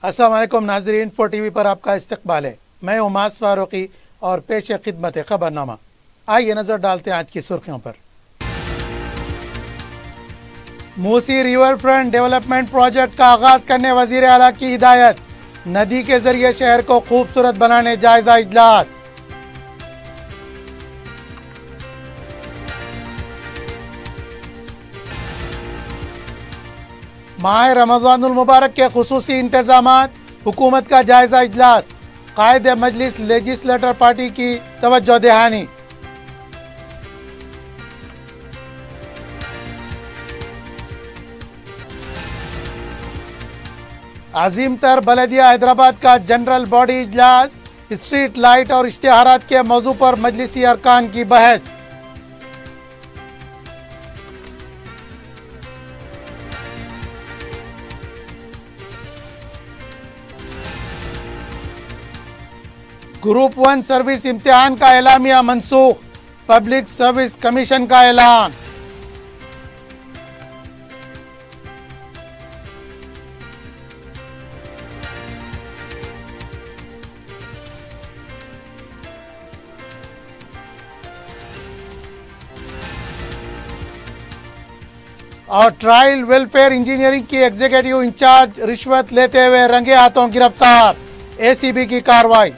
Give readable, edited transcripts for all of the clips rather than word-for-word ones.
अस्सलाम वालेकुम नाज़रीन, 4 TV पर आपका इस्तकबाल है। मैं उमास फारूकी और पेश खिदमत खबरनामा। आइए नज़र डालते हैं आज की सुर्खियों पर। Musi river front development project का आगाज करने वज़ीर आला की हिदायत। नदी के जरिए शहर को खूबसूरत बनाने जायजा इजलास। माह रमज़ानुल मुबारक के खुसूसी इंतजामात, हुकूमत का जायजा इजलास। कायद मजलिस लेजिस्लेटर पार्टी की तवज्जो दहानी। अजीम तर बलदिया हैदराबाद का जनरल बॉडी इजलास। स्ट्रीट लाइट और इश्तिहारात के मौजू पर मजलिसी अरकान की बहस। ग्रुप 1 सर्विस इम्तिहान का एलामिया मनसूख। पब्लिक सर्विस कमीशन का ऐलान। और ट्रायल वेलफेयर इंजीनियरिंग की एग्जीक्यूटिव इंचार्ज रिश्वत लेते हुए रंगे हाथों गिरफ्तार। एसीबी की कार्रवाई।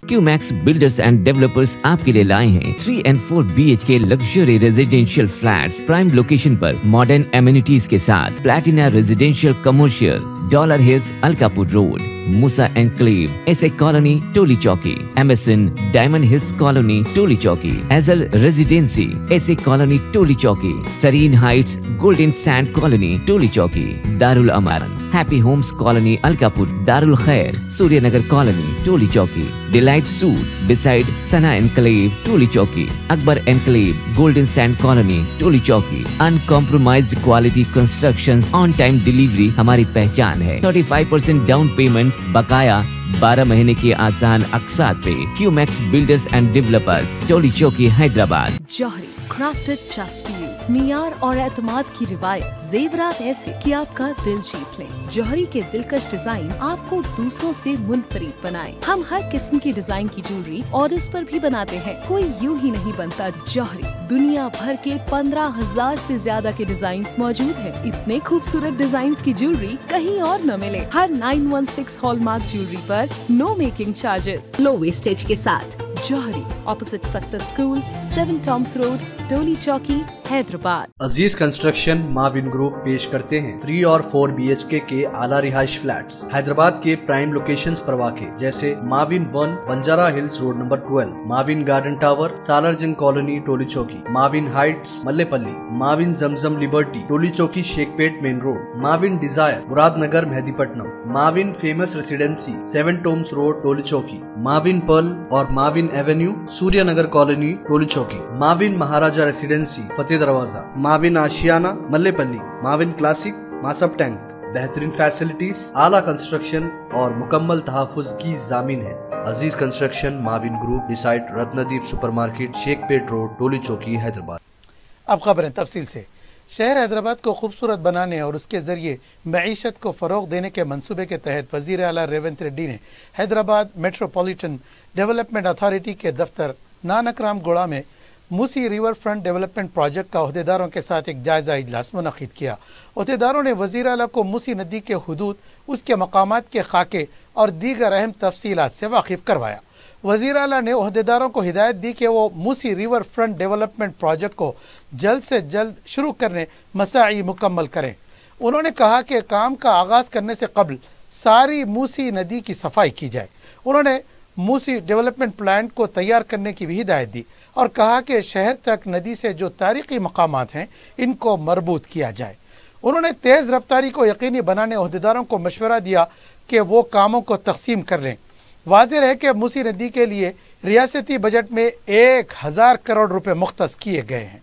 क्यूमैक्स बिल्डर्स एंड डेवलपर्स आपके लिए लाए हैं 3 and 4 BHK luxury residential flats prime location पर मॉडर्न एमिनिटीज के साथ। Platina residential commercial, dollar hills Alkapur road, Moosa enclave, SA colony Toli Chowki, MSN diamond hills colony Toli Chowki, एजल residency SA colony Toli Chowki, serene heights golden sand colony Toli Chowki, Darul Amaran happy homes colony Alkapur, Darul Khair Suryanagar colony Toli Chowki, delight suite beside Sana enclave Toli Chowki, Akbar enclave golden sand colony Toli चौकी। Uncompromised quality constructions, on time delivery हमारी पहचान है। 35% down payment, बकाया 12 महीने के आसान अकसात पे। QMax builders and developers, Toli Chowki, Hyderabad. Johri crafted just for you, मियार और एतमाद की रिवायत, जेवरात ऐसे कि आपका दिल जीत लें। जौहरी के दिलकश डिजाइन आपको दूसरों से मुनफरिद बनाए। हम हर किस्म की डिजाइन की ज्वेलरी ऑर्डर्स पर भी बनाते हैं। कोई यूं ही नहीं बनता जौहरी। दुनिया भर के 15,000 से ज्यादा के डिजाइन मौजूद है। इतने खूबसूरत डिजाइन की ज्वेलरी कहीं और न मिले। हर 916 हॉलमार्क ज्वेलरी पर no making charges, low wastage के साथ। Jauhari, opposite success school, 7 tombs road, Toli Chowki, Hyderabad. Aziz construction Mavin group पेश करते हैं 3 और 4 BHK के आला रिहाइश फ्लैट्स हैदराबाद के प्राइम लोकेशंस पर वाक़े, जैसे Mavin 1 Banjara hills road number 12, Mavin garden tower Salarjung colony Toli Chowki, Mavin heights Mallepally, Mavin Zamzam liberty Toli Chowki Shaikpet main road, Mavin desire Muradnagar Mehdipatnam, Mavin famous residency 7 tombs road Toli Chowki, Mavin pearl और Mavin avenue Suryanagar colony Toli Chowki, Mavin Maharaja residency Fateh Darwaza, Mavin Ashiana Mallepally, Mavin classic Masab tank. बेहतरीन फैसिलिटीज, आला कंस्ट्रक्शन और मुकम्मल तहफ़्फ़ुज़ की जामीन है। Aziz construction Mavin group, beside Ratnadeep supermarket, Shaikpet road, Toli Chowki, Hyderabad. अब खबरें तफसील से। शहर हैदराबाद को खूबसूरत बनाने और उसके जरिए मईशत को फ़रोग देने के मंसूबे के तहत वज़ीर आला रेवंत रेड्डी ने हैदराबाद मेट्रोपॉलिटन डेवलपमेंट अथॉरिटी के दफ्तर नानक राम गोड़ा में Musi river front development project का अहदेदारों के साथ एक जायजा इजलास मुनक़िद किया। अहदेदारों ने वज़ीर आला को मूसी नदी के हुदूद, उसके मकामात के खाके और दीगर अहम तफसीलात से वाकिफ़ करवाया। वज़ीर आला ने अहदेदारों को हिदायत दी कि वो Musi river front development project को जल्द से जल्द शुरू करने मसाई मुकम्मल करें। उन्होंने कहा कि काम का आगाज़ करने से कबल सारी मूसी नदी की सफाई की जाए। उन्होंने मूसी डेवलपमेंट प्लान को तैयार करने की भी हिदायत दी और कहा कि शहर तक नदी से जो तारीख़ी मकामात हैं इनको मरबूत किया जाए। उन्होंने तेज़ रफ्तारी को यकीनी बनाने अहदेदारों को मशवरा दिया कि वो कामों को तकसीम कर लें। वाज़ेह है कि मूसी नदी के लिए रियासती बजट में 1000 करोड़ रुपए मुख्तस किए गए हैं।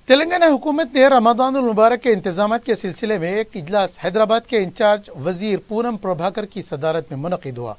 तेलंगाना हुकूमत ने रमज़ानुल मुबारक के इंतजामात के सिलसिले में एक इजलास हैदराबाद के इंचार्ज वजीर पूनम प्रभाकर की सदारत में मुनक़िद हुआ।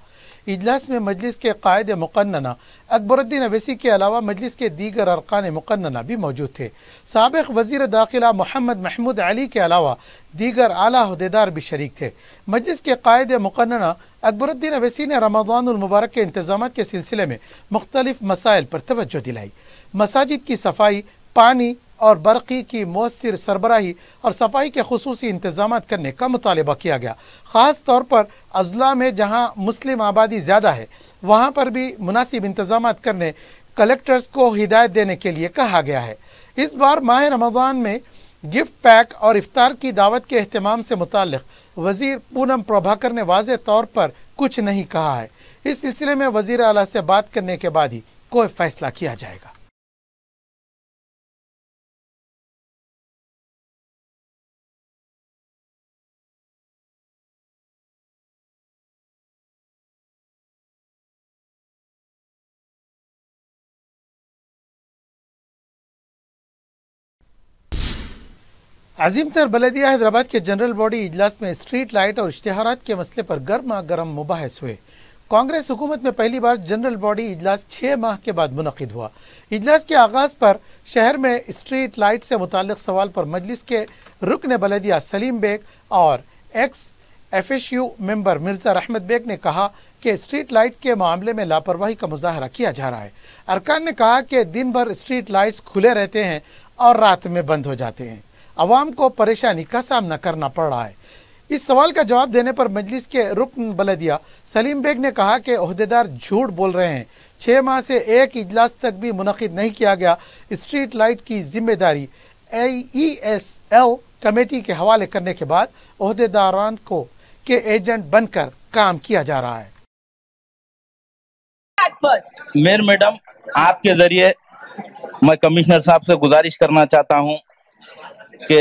इजलास में मजलिस के कायद मुक़न्नना अकबरुद्दीन अवैसी के अलावा मजलिस के दीगर अरकान मुक़न्नना भी मौजूद थे। साबिक़ वज़ीर दाखिला मोहम्मद महमूद अली के अलावा दीगर आला अहदेदार भी शरीक थे। मजलिस के कायद मुक़न्नना अकबरुद्दीन अवैसी ने रमज़ानुल मुबारक के इंतजामात के सिलसिले में मुख्तलिफ मसाइल पर तवज्जो दिलाई। मसाजिद की सफाई, पानी और बरक़ी की मौसर सरबराही और सफाई के खुसूसी इंतजाम करने का मुतालबा किया गया। ख़ास तौर पर अज़ला में जहाँ मुस्लिम आबादी ज़्यादा है वहाँ पर भी मुनासिब इंतजाम करने कलेक्टर्स को हिदायत देने के लिए कहा गया है। इस बार माह रमज़ान में गिफ्ट पैक और इफ्तार की दावत के अहतमाम से मुताल्लिक़ वज़ीर पूनम प्रभाकर ने वाज़ेह तौर पर कुछ नहीं कहा है। इस सिलसिले में वज़ीर आला से बात करने के बाद ही कोई फ़ैसला किया जाएगा। अजीम तर बलदिया हैदराबाद के जनरल बॉडी इजलास में स्ट्रीट लाइट और इश्तिहारात के मसले पर गर्मा गर्म मुबाहिस हुए। कांग्रेस हुकूमत में पहली बार जनरल बॉडी इजलास 6 माह के बाद मुनक़िद हुआ। इजलास के आगाज़ पर शहर में स्ट्रीट लाइट से मुताल्लिक़ सवाल पर मजलिस के रुकन बलदिया सलीम बेग और एक्स FSU मेंबर मिर्ज़ा रहमत बेग ने कहा कि स्ट्रीट लाइट के मामले में लापरवाही का मुजाहरा किया जा रहा है। अरकान ने कहा कि दिन भर स्ट्रीट लाइट्स खुले रहते हैं और रात में बंद हो जाते हैं, अवाम को परेशानी का सामना करना पड़ रहा है। इस सवाल का जवाब देने पर मजलिस के रुकन बलदिया सलीम बेग ने कहा कि ओहदेदार झूठ बोल रहे हैं। 6 माह से एक इजलास तक भी मुनक़िद नहीं किया गया। स्ट्रीट लाइट की जिम्मेदारी ESL कमेटी के हवाले करने के बाद ओहदेदारान को के एजेंट बनकर काम किया जा रहा है। मेयर मैडम, आपके जरिए मैं कमिश्नर साहब से गुजारिश करना चाहता हूं कि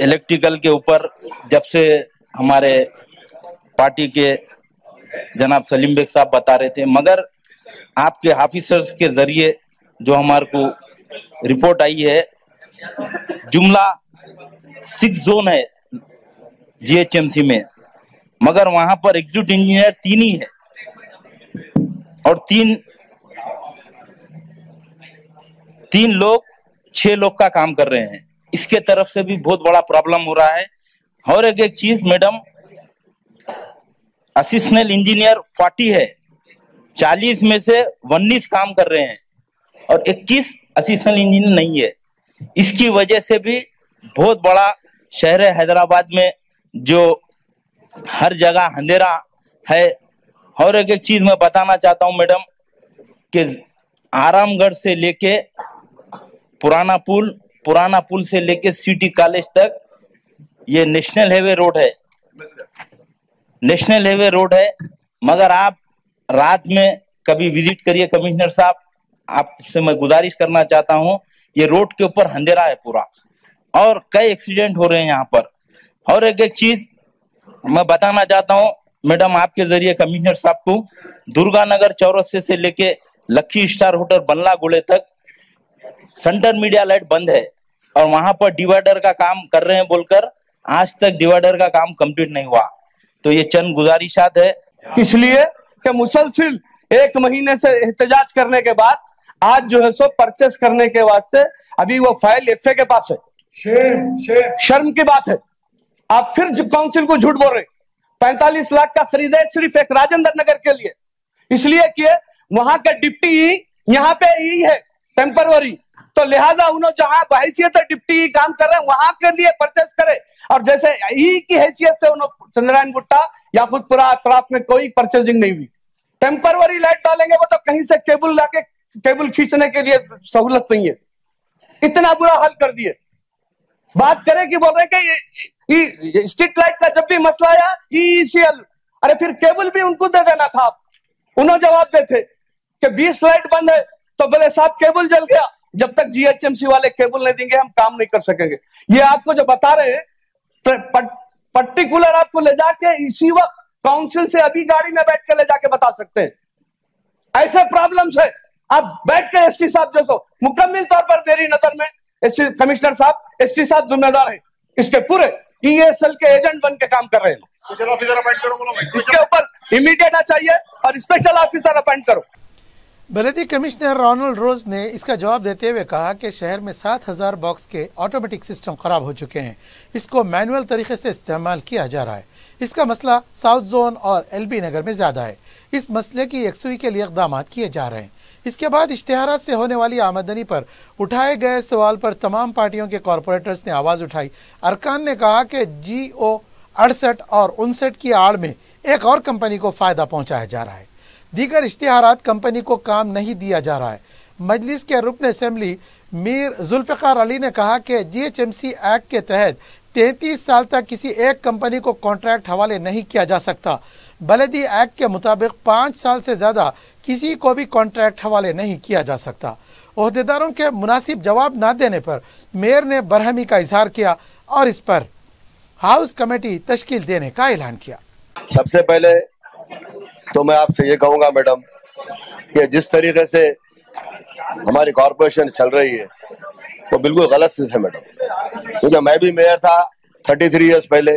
इलेक्ट्रिकल के ऊपर जब से हमारे पार्टी के जनाब सलीम बेग साहब बता रहे थे, मगर आपके ऑफिसर्स के जरिए जो हमारे को रिपोर्ट आई है, जुमला 6 जोन है GHMC में, मगर वहां पर एग्जीक्यूटिव इंजीनियर 3 ही है और 3 लोग 6 लोग का काम कर रहे हैं। इसके तरफ से भी बहुत बड़ा प्रॉब्लम हो रहा है। और एक चीज मैडम, असिस्टेंट इंजीनियर 40 है, 40 में से 19 काम कर रहे हैं और 21 असिस्टेंट इंजीनियर नहीं है। इसकी वजह से भी बहुत बड़ा शहर है हैदराबाद में, जो हर जगह अंधेरा है। और एक चीज मैं बताना चाहता हूं मैडम कि आरामगढ़ से लेके पुराना पुल से लेके सिटी कॉलेज तक ये नेशनल हाईवे रोड है, नेशनल हाईवे रोड है। मगर आप रात में कभी विजिट करिए कमिश्नर साहब, आपसे मैं गुजारिश करना चाहता हूं, ये रोड के ऊपर अंधेरा है पूरा और कई एक्सीडेंट हो रहे हैं यहाँ पर। और एक चीज मैं बताना चाहता हूं मैडम, आपके जरिए कमिश्नर साहब को, दुर्गा नगर चौरस्ते से लेके लक्की स्टार होटल बल्ला गुड़े तक सेंटर मीडिया लाइट बंद है और वहां पर डिवाइडर का काम कर रहे हैं बोलकर आज तक डिवाइडर का काम कंप्लीट नहीं हुआ। तो ये चंद गुजारिशात है, इसलिए कि मुसलसिल 1 महीने से एहतजाज करने के बाद आज जो है सो परचेस करने के वास्ते अभी वो फाइल FA के पास है। शर्म की बात है, आप फिर काउंसिल को झूठ बोल रहे। 45 लाख का खरीदा है सिर्फ एक राजेंद्र नगर के लिए, इसलिए कि वहां का डिप्टी यहाँ पे ई है टेम्परवरी, तो लिहाजा उन्होंने जहां बहैसियत डिप्टी काम कर रहे हैं वहां के लिए परचेस करे। और जैसे ई की हैसियत से उन्होंने चंद्रायन गुट्टा या खुदपुरा अतराफ में कोई परचेजिंग नहीं हुई। टेम्परवरी लाइट डालेंगे वो तो कहीं से केबल लाके केबल खींचने के लिए सहूलत नहीं है। इतना बुरा हाल कर दिए। बात करें कि बोल रहे कि स्ट्रीट लाइट का जब भी मसला आया ECL, अरे फिर केबल भी उनको दे देना था। उन्होंने जवाब देते कि 20 लाइट बंद है तो बोले साहब केबल जल गया, जब तक GHMC वाले केबल नहीं देंगे हम काम नहीं कर सकेंगे। ये आपको जो बता रहे हैं पर्टिकुलर आपको ले जाके इसी वक्त काउंसिल से अभी गाड़ी में बैठ के ले जाके बता सकते हैं। ऐसे प्रॉब्लम्स है, आप बैठ के SC साहब जो सो मुकम्मल तौर पर मेरी नजर में एससी कमिश्नर साहब, एससी साहब जिम्मेदार है इसके पूरे। ईएसएल के एजेंट बन के काम कर रहे हैं। स्पेशल ऑफिसर अपॉइंट करो, इसके ऊपर इमीडिएट आना चाहिए और स्पेशल ऑफिसर अपॉइंट करो। बल्दी कमिश्नर रोनाल्ड रोज ने इसका जवाब देते हुए कहा कि शहर में 7000 बॉक्स के ऑटोमेटिक सिस्टम खराब हो चुके हैं, इसको मैनुअल तरीके से इस्तेमाल किया जा रहा है। इसका मसला साउथ जोन और एलबी नगर में ज्यादा है। इस मसले की यकसुई के लिए इक़दाम किए जा रहे हैं। इसके बाद इश्तिहारात से होने वाली आमदनी पर उठाए गए सवाल पर तमाम पार्टियों के कॉरपोरेटर्स ने आवाज़ उठाई। अरकान ने कहा कि GO 68 और 59 की आड़ में एक और कंपनी को फ़ायदा पहुंचाया जा रहा है। दीगर इश्तिहारात कंपनी को काम नहीं दिया जा रहा है। मजलिस के रुकन असेंबली मीर जुल्फ़िकार अली ने कहा कि GHMC एक्ट के तहत 33 साल तक किसी एक कंपनी को कॉन्ट्रैक्ट हवाले नहीं किया जा सकता। बलदी एक्ट के मुताबिक 5 साल से ज़्यादा किसी को भी कॉन्ट्रैक्ट हवाले नहीं किया जा सकता। ओहदेदारों के मुनासिब जवाब न देने पर मेयर ने बरहमी का इजहार किया और इस पर हाउस कमेटी तश्कील देने का ऐलान किया। सबसे पहले तो मैं आपसे ये कहूँगा मैडम कि जिस तरीके से हमारी कॉरपोरेशन चल रही है वो बिल्कुल गलत चीज़ है मैडम, क्योंकि मैं भी मेयर था 33 ईयर्स पहले।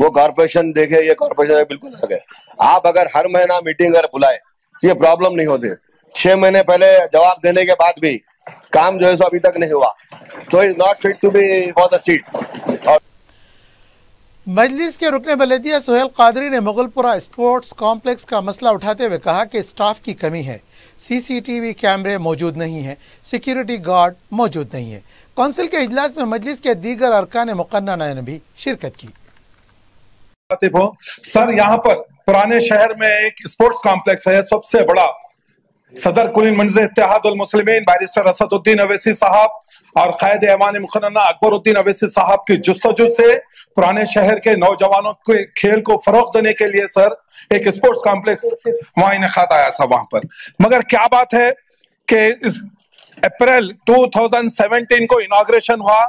वो कॉरपोरेशन देखे, ये कॉरपोरेशन बिल्कुल अलग है। आप अगर हर महीना मीटिंग अगर बुलाए ये प्रॉब्लम नहीं होती। 6 महीने पहले जवाब देने के बाद भी काम जो है सो अभी तक नहीं हुआ, तो is not fit to be for the seat. Majlis के रुकने बलदिया सुहेल कादरी ने मुगलपुरा स्पोर्ट्स कॉम्प्लेक्स का मसला उठाते हुए कहा कि स्टाफ की कमी है, CCTV कैमरे मौजूद नहीं है, सिक्योरिटी गार्ड मौजूद नहीं है। कौंसिल के इजलास में मजलिस के दीगर अरकान मुक़न्ना ने भी शिरकत की। सर, यहाँ पर पुराने शहर में एक स्पोर्ट्स कॉम्प्लेक्स है, सबसे बड़ा। सदर कुलीन मंजिल इत्तेहादुल मुस्लिमीन बैरिस्टर असदुद्दीन अवैसी साहब और कायद ऐवान मुक़न्ना अकबरुद्दीन अवैसी साहब की जुस्तजू से पुराने शहर के नौजवानों के खेल को फरोग देने के लिए सर एक स्पोर्ट्स कॉम्प्लेक्स वहां इनेकाद आया था वहां पर। मगर क्या बात है कि इस अप्रैल 2017 को इनॉग्रेशन हुआ,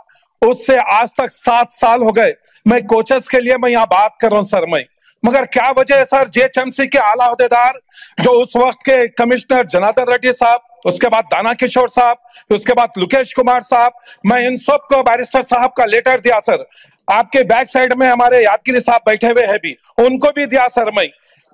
उससे आज तक 7 साल हो गए। मैं कोचेस के लिए मैं यहाँ बात कर रहा हूँ सर, मगर क्या वजह है सर? GHMC के आला अहदेदार जो उस वक्त के कमिश्नर जनार्दन रेड्डी साहब, उसके बाद दाना किशोर साहब, उसके बाद लोकेश कुमार साहब, मैं इन सब को बैरिस्टर साहब का लेटर दिया सर। आपके बैक साइड में हमारे यादगिरी साहब बैठे हुए हैं भी, उनको भी दिया सर। मैं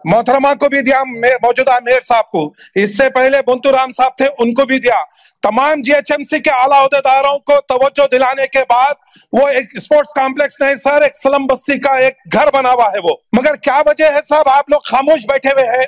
मोहतरमा को भी दिया, मौजूदा मेयर साहब को, इससे पहले बुंतू राम साहब थे उनको भी दिया। तमाम GHMC के आला अहदेदारों को तवज्जो दिलाने के बाद वो एक स्पोर्ट्स कॉम्प्लेक्स नहीं सर, एक स्लम बस्ती का एक घर बना हुआ है वो। मगर क्या वजह है साहब, आप लोग खामोश बैठे हुए हैं?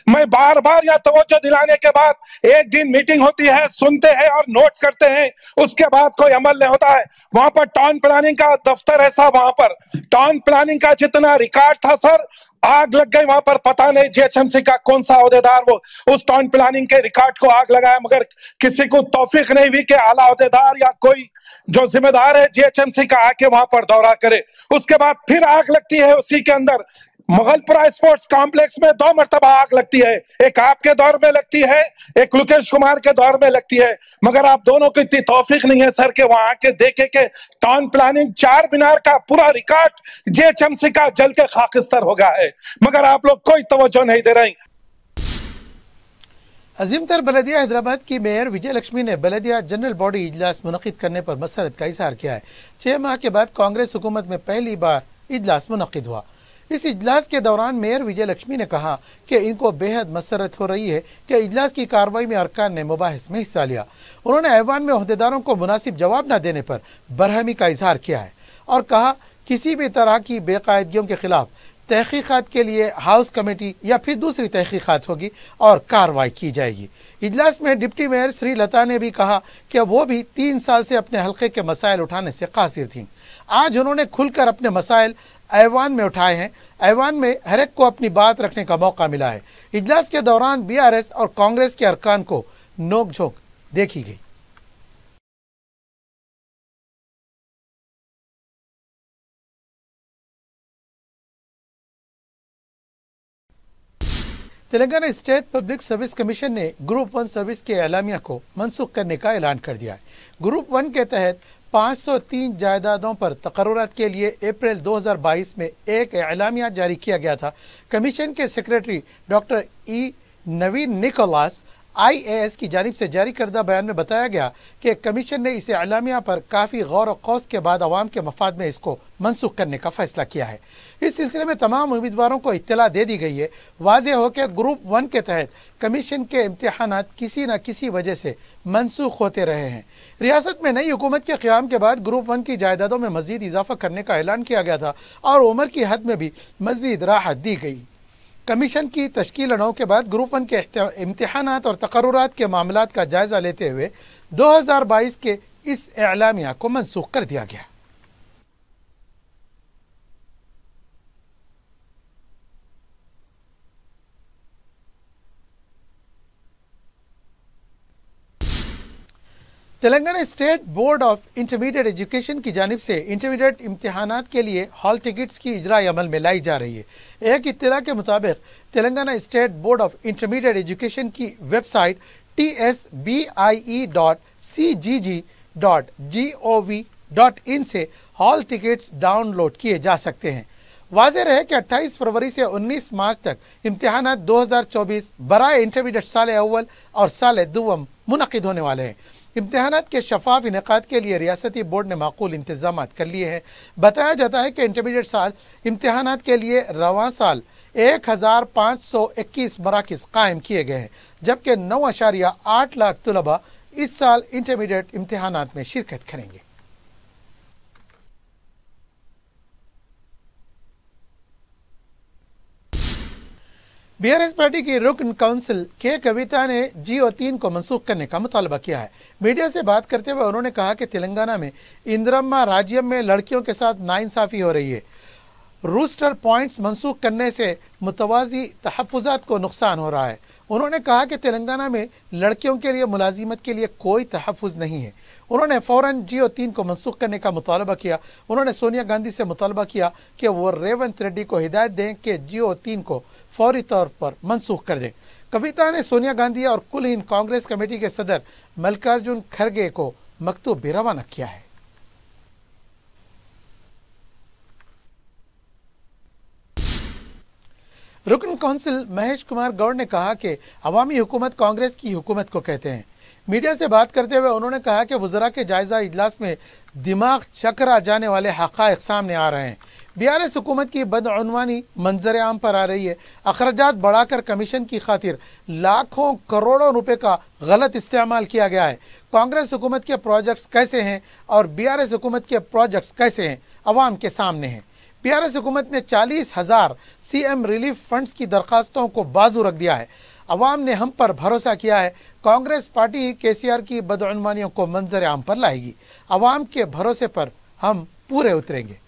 मैं बार बार यहाँ तवज्जो दिलाने के बाद एक दिन मीटिंग होती है, सुनते हैं और नोट करते हैं, उसके बाद कोई अमल नहीं होता है। वहां पर टाउन प्लानिंग का दफ्तर है साहब, वहां पर टाउन प्लानिंग का जितना रिकॉर्ड था सर, आग लग गई वहां पर। पता नहीं GHMC का कौन सा अहदेदार वो उस टाउन प्लानिंग के रिकॉर्ड को आग लगाया, मगर किसी को तौफीक नहीं हुई कि आला अहदेदार या कोई जो जिम्मेदार है GHMC का आके वहां पर दौरा करे। उसके बाद फिर आग लगती है उसी के अंदर। मुगलपुरा स्पोर्ट्स कॉम्प्लेक्स में 2 मरतबा आग लगती है, एक आपके दौर में लगती है, एक लोकेश कुमार के दौर में लगती है, मगर आप दोनों को इतनी तौफीक नहीं है सर के वहां आके देखे के टाउन प्लानिंग 4 मीनार का पूरा रिकॉर्ड GHMC का जल के खाकिस्तर हो गया है, मगर आप लोग कोई तवज्जो नहीं दे रहे। अजीमतर बलदिया हैदराबाद की मेयर विजय लक्ष्मी ने बलदिया जनरल बॉडी इजलास मुनक़िद करने पर मसरत का इजहार किया है। 6 माह के बाद कांग्रेस हुकूमत में पहली बार इजलास मुनक़िद हुआ। इस इजलास के दौरान मेयर विजय लक्ष्मी ने कहा कि इनको बेहद मसरत हो रही है कि इजलास की कार्रवाई में अरकान ने मुबाहिस में हिस्सा लिया। उन्होंने ऐवान में ओहदेदारों को मुनासिब जवाब न देने पर बरहमी का इजहार किया है और कहा किसी भी तरह की बेकायदगियों के खिलाफ तहकीकात के लिए हाउस कमेटी या फिर दूसरी तहकीकात होगी और कार्रवाई की जाएगी। इजलास में डिप्टी मेयर श्री लता ने भी कहा कि वो भी 3 साल से अपने हल्के के मसाइल उठाने से कासिर थीं। आज उन्होंने खुलकर अपने मसाइल ऐवान में उठाए हैं। ऐवान में हर एक को अपनी बात रखने का मौका मिला है। इजलास के दौरान BRS और कांग्रेस के अरकान को नोकझोंक देखी गई। Telangana state public service commission ने ग्रुप 1 सर्विस के एलामिया को मनसूख करने का ऐलान कर दिया है। ग्रुप 1 के तहत 503 जायदादों पर तकर्रुरात के लिए अप्रैल 2022 में एक एलामिया जारी किया गया था। कमीशन के सेक्रेटरी डॉक्टर E. नवीन निकोलास IAS की जानिब से जारी करदा बयान में बताया गया कि कमीशन ने इस एलामिया पर काफ़ी गौर व कौस के बाद अवाम के मफाद में इसको मनसूख करने का फैसला किया है। इस सिलसिले में तमाम उम्मीदवारों को इत्तला दे दी गई है। वाज़ेह हो कि ग्रुप 1 के तहत कमीशन के इम्तिहानात किसी न किसी वजह से मनसूख होते रहे हैं। रियासत में नई हुकूमत के क़याम के बाद ग्रुप 1 की जायदादों में मज़ीद इजाफा करने का ऐलान किया गया था और उम्र की हद में भी मज़ीद राहत दी गई। कमीशन की तश्कील 9 के बाद ग्रुप 1 के इम्तिहानात और तकर्रुरात के मामलात का जायज़ा लेते हुए 2022 के इस एलामिया को मनसूख कर दिया गया। Telangana state board of intermediate education की जानिब से इंटरमीडिएट इम्तिहानात के लिए हॉल टिकट्स की इजराई अमल में लाई जा रही है। एक इत्तला के मुताबिक Telangana state board of intermediate education की वेबसाइट tsbie.cgg.gov.in से हॉल टिकट्स डाउनलोड किए जा सकते हैं। वाज़ेह रहे कि 28 फरवरी से 19 मार्च तक इम्तिहानात 2024 बराए इंटरमीडिएट साल अव्वल और साल दुवम मुनक़िद होने वाले हैं। इम्तिहानात के शफाफ इनेकाद के लिए रियासती बोर्ड ने माकूल इंतजाम कर लिए हैं। बताया जाता है कि इंटरमीडिएट साल इम्तिहानात के लिए रवां साल 1521 मराकिज़ कायम किए गए हैं, जबकि 9.8 लाख तलबा इस साल इंटरमीडिएट इम्तिहानात में शिरकत करेंगे। बीआरएस पार्टी की रुकन काउंसिल के कविता ने GO3 को मनसूख करने का मुतालबा किया है। मीडिया से बात करते हुए उन्होंने कहा कि तेलंगाना में इंदिरम्मा राज्यम में लड़कियों के साथ नाइंसाफ़ी हो रही है। रूस्टर पॉइंट्स मनसूख करने से मुतवाज़ी तहफ़्फ़ुज़ात को नुकसान हो रहा है। उन्होंने कहा कि तेलंगाना में लड़कियों के लिए मुलाजिमत के लिए कोई तहफ़्फ़ुज़ नहीं है। उन्होंने फ़ौरन GO3 को मनसूख करने का मुतालबा किया। उन्होंने सोनिया गांधी से मुतालबा किया कि वो रेवंत रेड्डी को हिदायत दें कि GO3 को फौरी तौर पर मनसूख कर दें। कविता ने सोनिया गांधी और कुल हिंद कांग्रेस कमेटी के सदर मल्लिकार्जुन खड़गे को मकतूब भी रवाना किया है। रुकन काउंसिल महेश कुमार गौड़ ने कहा कि अवामी हुकूमत कांग्रेस की हुकूमत को कहते हैं। मीडिया से बात करते हुए उन्होंने कहा कि वज़रा के जायजा इजलास में दिमाग चकरा जाने वाले हक़ाइक़ सामने आ रहे हैं। बीआरएस हुकूमत की बदअनवानी मंजर आम पर आ रही है। अखराजात बढ़ाकर कमीशन की खातिर लाखों करोड़ों रुपए का गलत इस्तेमाल किया गया है। कांग्रेस हुकूमत के प्रोजेक्ट्स कैसे हैं और बीआरएस हुकूमत के प्रोजेक्ट्स कैसे हैं, अवाम के सामने हैं। बीआरएस हुकूमत ने 40,000 CM रिलीफ फंड्स की दरखास्तों को बाजू रख दिया है। अवाम ने हम पर भरोसा किया है। कांग्रेस पार्टी KCR की बदअनवानियों को मंजर आम पर लाएगी। अवाम के भरोसे पर हम पूरे उतरेंगे।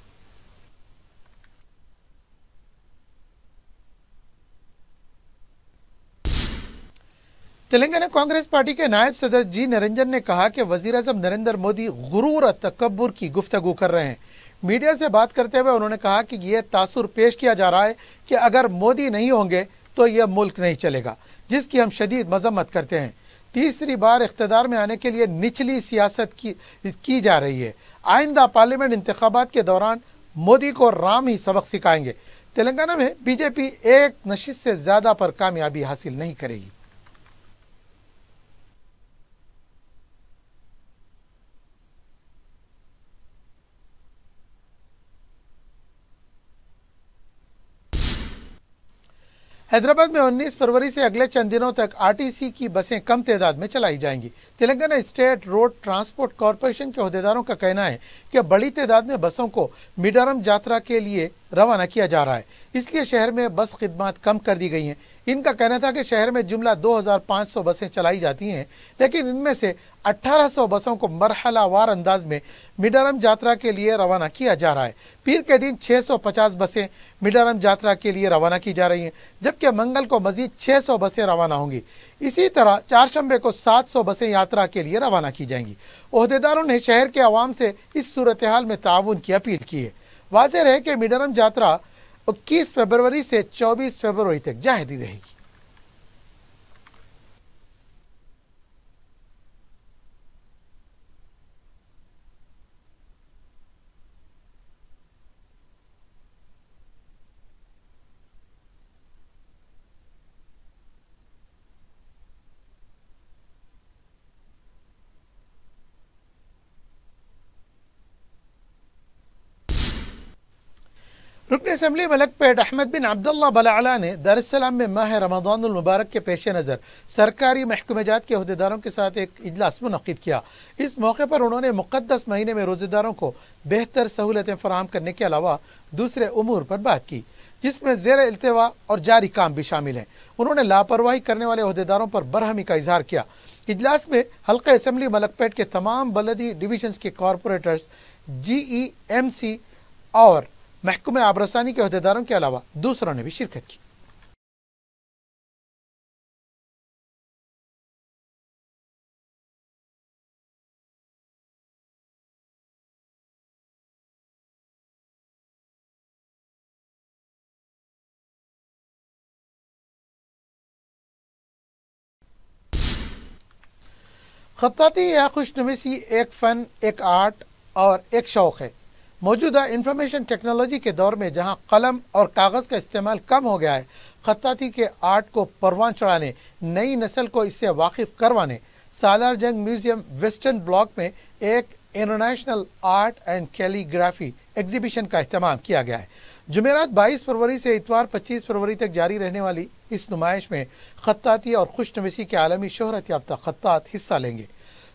तेलंगाना कांग्रेस पार्टी के नायब सदर G निरंजन ने कहा कि वज़ीर-ए-आज़म नरेंद्र मोदी गुरूर और तकब्बुर की गुफ्तगू कर रहे हैं। मीडिया से बात करते हुए उन्होंने कहा कि यह तासुर पेश किया जा रहा है कि अगर मोदी नहीं होंगे तो यह मुल्क नहीं चलेगा, जिसकी हम शदीद मजम्मत करते हैं। तीसरी बार इख्तिदार में आने के लिए निचली सियासत की जा रही है। आइंदा पार्लियामेंट इंतखाबात के दौरान मोदी को राम ही सबक सिखाएंगे। तेलंगाना में बीजेपी एक नशिस्त से ज्यादा पर कामयाबी हासिल नहीं करेगी। हैदराबाद में 19 फरवरी से अगले चंद दिनों तक RTC की बसें कम तादाद में चलाई जाएंगी। Telangana state road transport corporation के अहदेदारों का कहना है कि बड़ी तादाद में बसों को मिडरम यात्रा के लिए रवाना किया जा रहा है, इसलिए शहर में बस खिदमात कम कर दी गई हैं। इनका कहना था कि शहर में जुमला 2500 बसें चलाई जाती हैं, लेकिन इनमें से 1800 बसों को मरहलावार अंदाज में मिडरम यात्रा के लिए रवाना किया जा रहा है। पीर के दिन 650 बसें मिडरम यात्रा के लिए रवाना की जा रही हैं, जबकि मंगल को मजीद 600 बसें रवाना होंगी। इसी तरह चारशंबे को 700 बसें यात्रा के लिए रवाना की जाएंगी। ओहदेदारों ने शहर के अवाम से इस सूरत हाल में ताउन की अपील की है। वाज़ेह है कि मिडरम यात्रा 21 फरवरी से 24 फरवरी तक जारी रहेगी। रुकन असम्बली मलकपेट अहमद बिन अब्दुल्ला बलाअला ने दार एस सलाम में माह रमज़ानुल मुबारक के पेश नज़र सरकारी महकमेजात के अहदेदारों के साथ एक इजलास मुनक़िद किया। इस मौके पर उन्होंने मुक़द्दस महीने में रोज़ेदारों को बेहतर सहूलतें फराहम करने के अलावा दूसरे उमूर पर बात की, जिसमें ज़ेर इल्तिवा और जारी काम भी शामिल हैं। उन्होंने लापरवाही करने वाले अहदेदारों पर बरहमी का इजहार किया। इजलास में हल्का असम्बली मलकपेट के तमाम बलदी डिवीजन्स के कॉरपोरेटर्स, GEMC और महकमे आबरसानी के अहदेदारों के अलावा दूसरों ने भी शिरकत की। खत्ताती या खुशनवीसी एक फ़न, एक आर्ट और एक शौक़ है। मौजूदा इंफॉर्मेशन टेक्नोलॉजी के दौर में जहां कलम और कागज़ का इस्तेमाल कम हो गया है, खत्ताती के आर्ट को परवान चढ़ाने, नई नस्ल को इससे वाकिफ करवाने सालार जंग म्यूजियम वेस्टर्न ब्लॉक में एक international art and calligraphy exhibition का एहतमाम किया गया है। जुमेरात 22 फरवरी से इतवार 25 फरवरी तक जारी रहने वाली इस नुमाइश में खत्ताती और खुशनवीसी के आलमी शोहरत याफ्ता खत्तात हिस्सा लेंगे।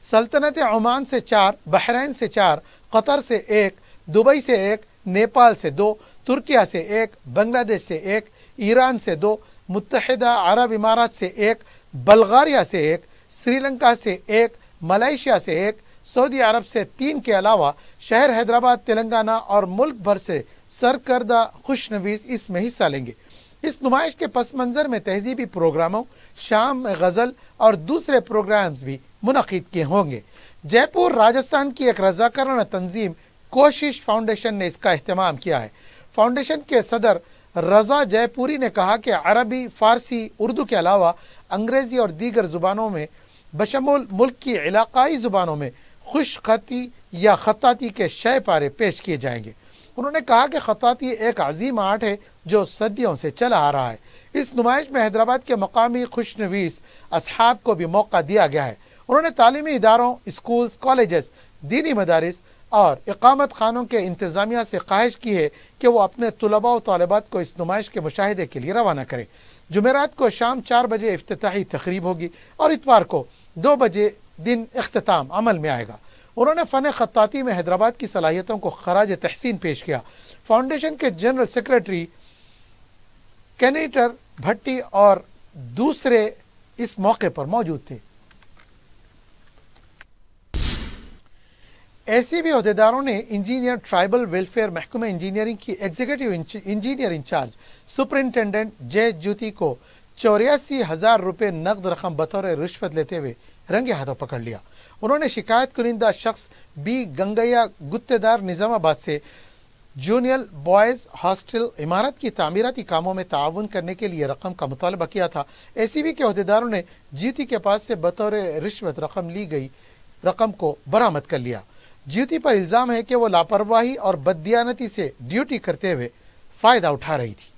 सल्तनत ओमान से 4, बहरैन से 4, कतर से 1, दुबई से 1, नेपाल से 2, तुर्किया से 1, बांग्लादेश से 1, ईरान से 2, मुत्तहिदा अरब इमारात से 1, बल्गारिया से 1, श्रीलंका से 1, मलेशिया से 1, सऊदी अरब से 3 के अलावा शहर हैदराबाद, तेलंगाना और मुल्क भर से सरकर्दा खुशनवीस इसमें हिस्सा लेंगे। इस नुमाइश के पस मंज़र में तहजीबी प्रोग्रामों, शाम में गज़ल और दूसरे प्रोग्राम्स भी मुनक़िद किए होंगे। जयपुर राजस्थान की एक रज़ाकाराना तंजीम कोशिश फाउंडेशन ने इसका एहतमाम किया है। फाउंडेशन के सदर रज़ा जयपुरी ने कहा कि अरबी, फ़ारसी, उर्दू के अलावा अंग्रेज़ी और दीगर ज़ुबानों में बशमूल मुल्क की इलाक़ाई ज़ुबानों में खुश खत्ती या खत्ताती के शय पारे पेश किए जाएंगे। उन्होंने कहा कि खत्ताती एक अजीम आर्ट है जो सदियों से चला आ रहा है। इस नुमाइश में हैदराबाद के मकामी खुशनवीस असहाब को भी मौका दिया गया है। उन्होंने तालीमी इदारों, स्कूल्स, कॉलेजेस, दीनी मदारिस और इकामत खानों के इंतज़ामिया से ख्वाहिश की है कि वो अपने तुलबा और तालिबात को इस नुमाइश के मुशाहिदे के लिए रवाना करें। जुमेरात को शाम 4 बजे इफ्तिताही तकरीब होगी और इतवार को 2 बजे दिन इख्तिताम अमल में आएगा। उन्होंने फ़न खत्ताती में हैदराबाद की सलाहियतों को खराज तहसीन पेश किया। फाउंडेशन के जनरल सेक्रेटरी कैनेटर भट्टी और दूसरे इस मौके पर मौजूद थे। ऐसे भी अहदेदारों ने इंजीनियर ट्राइबल वेलफेयर महकमा इंजीनियरिंग की एग्जीक्यूटिव इंजीनियर इंचार्ज सुपरिंटेंडेंट जय ज्योति को 84,000 रुपये नकद रकम बतौर रिश्वत लेते हुए रंगे हाथों पकड़ लिया। उन्होंने शिकायत कुनिंदा शख्स बी गंगैया गुत्तेदार निजामाबाद से जूनियर बॉयज़ हॉस्टल इमारत की तामीराती कामों में ताउन करने के लिए रकम का मुतालबा किया था। ACB के अहदेदारों ने ज्योति के पास से बतौर रिश्वत रकम ली गई रकम को बरामद कर लिया। ज्योति पर इल्ज़ाम है कि वो लापरवाही और बददियानती से ड्यूटी करते हुए फ़ायदा उठा रही थी।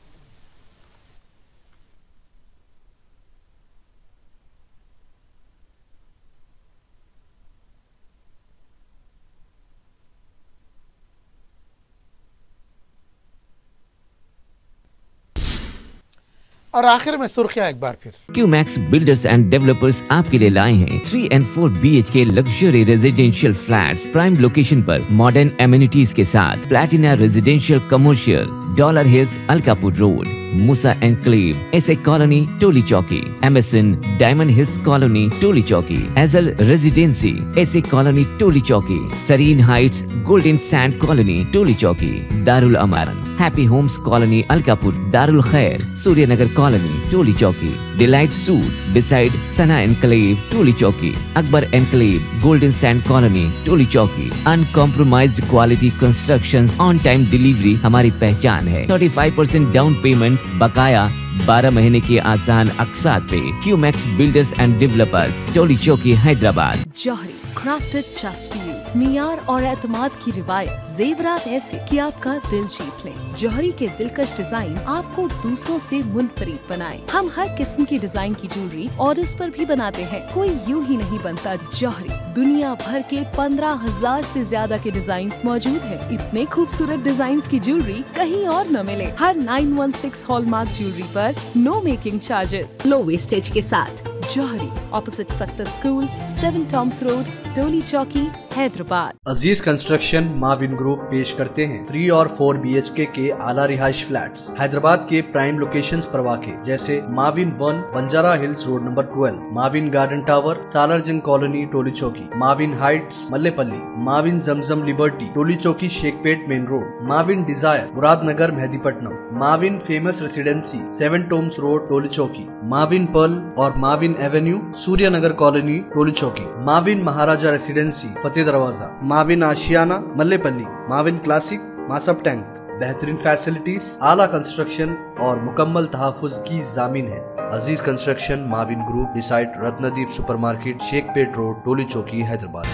और आखिर में सुर्खियां एक बार फिर। क्यूमैक्स बिल्डर्स एंड डेवलपर्स आपके लिए लाए हैं 3 and 4 BHK luxury residential flats prime location पर मॉडर्न एमिनिटीज के साथ Platina residential commercial, dollar hills, Alkapur road, Moosa enclave, SA colony, Toli Chowki, MSN diamond hills colony, Toli Chowki, एजल residency, SA colony, Toli Chowki, serene heights, golden sand colony, Toli Chowki, Darul Amaran, happy homes colony, Alkapur, Darul Khair, Suryanagar colony, Toli Chowki, delight suite beside Sana enclave, Toli Chowki, Akbar enclave, golden sand colony, Toli चौकी। Uncompromised quality constructions, on time delivery हमारी पहचान है। 35% down payment, बकाया 12 महीने की आसान अकसात पे। QMax builders and developers, Toli Chowki, Hyderabad. Johri crafted just for you. मियार और एतमाद की रिवायत, जेवरात ऐसे कि आपका दिल जीत लें। जौहरी के दिलकश डिजाइन आपको दूसरों से मुनफरिद बनाए। हम हर किस्म की डिजाइन की ज्वेलरी ऑर्डर्स पर भी बनाते हैं। कोई यूं ही नहीं बनता जौहरी। दुनिया भर के 15,000 से ज्यादा के डिजाइन मौजूद है। इतने खूबसूरत डिजाइन की ज्वेलरी कहीं और न मिले। हर 916 हॉलमार्क ज्वेलरी पर no making charges, low wastage के साथ। Jauhari, opposite success school, 7 tombs road, Toli Chowki, Hyderabad. Aziz construction Mavin group पेश करते हैं 3 और 4 BHK के आला रिहाइश फ्लैट्स हैदराबाद के प्राइम लोकेशंस पर वाक़े, जैसे Mavin 1 Banjara hills road number 12, Mavin garden tower Salarjung colony Toli Chowki, Mavin heights Mallepally, Mavin Zamzam liberty Toli Chowki Shaikpet main road, Mavin desire Muradnagar Mehdipatnam, Mavin famous residency 7 tombs road Toli Chowki, Mavin pearl और Mavin avenue Suryanagar colony Toli Chowki, Mavin Maharaja residency Fateh Darwaza, Mavin Ashiana Mallepally, Mavin classic Masab tank. बेहतरीन फैसिलिटीज, आला कंस्ट्रक्शन और मुकम्मल तहफ़्फ़ुज़ की जामीन है। Aziz construction Mavin group beside Ratnadeep supermarket Shaikpet road Toli Chowki Hyderabad.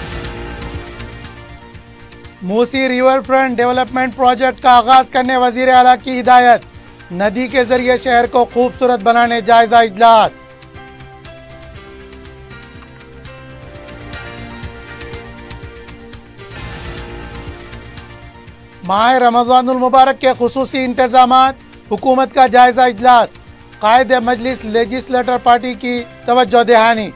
Musi river front development project का आगाज करने वजीर आला की हिदायत। नदी के जरिए शहर को खूबसूरत बनाने जायजा इजलास। माह रमज़ानुल मुबारक के खुसूसी इंतजामात, हुकूमत का जायजा इजलास। कायद मजलिस लेजिस्लेटर पार्टी की तवज्जो दहानी।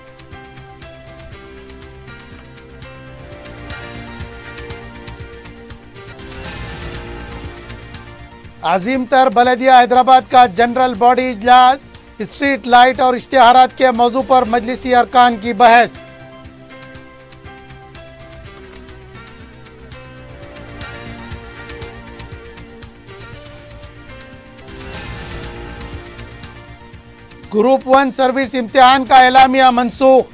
अजीम तर बलदिया हैदराबाद का जनरल बॉडी इजलास। स्ट्रीट लाइट और इश्तिहारात के मौजू पर मजलिसी अरकान की बहस। ग्रुप 1 सर्विस इम्तिहान का एलामिया मनसूख।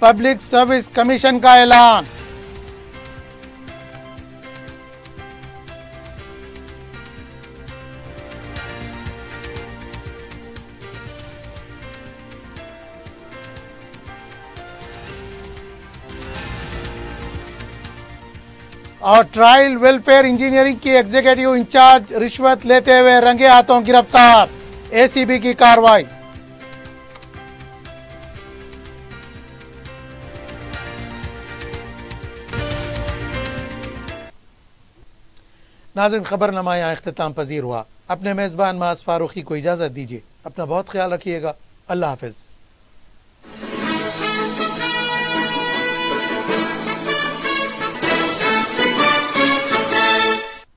पब्लिक सर्विस कमीशन का ऐलान। और ट्रायल वेलफेयर इंजीनियरिंग की एग्जीक्यूटिव इंचार्ज रिश्वत लेते हुए रंगे हाथों गिरफ्तार। ACB की कार्रवाई। नाज़रीन, खबरनामा यहाँ इख्तिताम पजीर हुआ। अपने मेज़बान मास फारूकी को इजाज़त दीजिए। अपना बहुत ख्याल रखिएगा। अल्लाह हाफ़िज़।